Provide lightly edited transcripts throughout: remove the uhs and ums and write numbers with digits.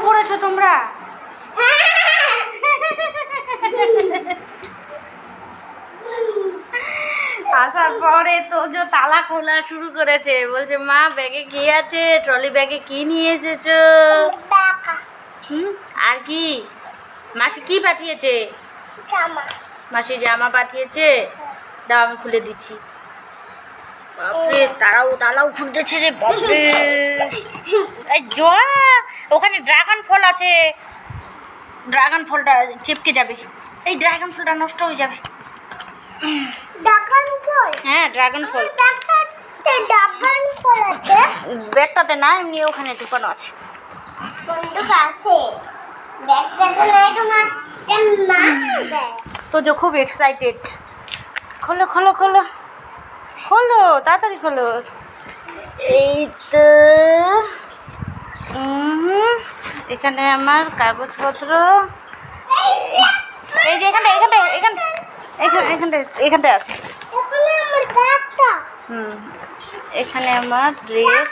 করেছো তোমরা? আসার পরে তোজো তালা খোলা শুরু করেছে, বলছে মা ব্যাগে কি আছে, ট্রলি ব্যাগে কি নিয়ে এসেছো? আর কি মাসি কি পাঠিয়েছে? মাসি জামা পাঠিয়েছে, দাও আমি খুলে দিচ্ছি। বাপরে তারাও খুলতেছে রে বাপরে। এই জোয়া, ওখানে ড্রাগন ফল আছে, ড্রাগন ফলটা চিপকে যাবে, এই ড্রাগন ফলটা নষ্ট হয়ে যাবে। হ্যাঁ ড্রাগন ফল আছে ব্যাগটাতে না, এমনি ওখানে ঢুকানো আছে। তো যে খুব এক্সাইটেড। খোলো খোলো খোলো খোলো, তাড়াতাড়ি খোলো। এই তো এখানে আমার কাগজপত্র, এই যে এখানটায় আছে। এখানে আমার ড্রেস।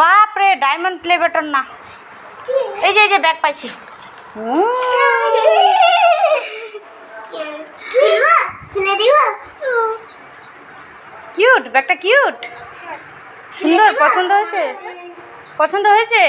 বাপরে ডায়মন্ড প্লে বাটন না, এই যে ব্যাগ পাইছি। কিউট, ব্যাগটা কিউট, সুন্দর, পছন্দ হয়েছে? পছন্দ হয়েছে?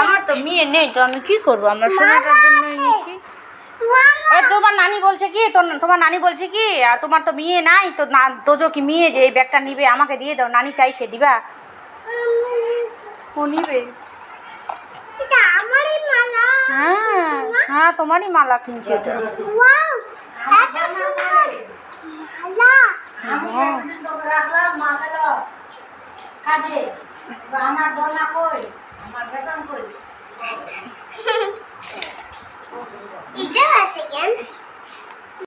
আমার তো মেয়ে নেই, তো আমি কি করবো? আমার সোনাটার জন্য নিয়েছি। তোমার নানি বলছে কি, তোমার নানি বলছে কি, আর তোমার তো মেয়ে নাই, তো তোজো কি মেয়ে যে এই ব্যাগটা নিবে? আমাকে দিয়ে দাও, নানি চাইছে, দিবা? ও নিবে। হ্যাঁ হ্যাঁ, তোমারই মালা কিনছে এটা। এটা আছে কেন?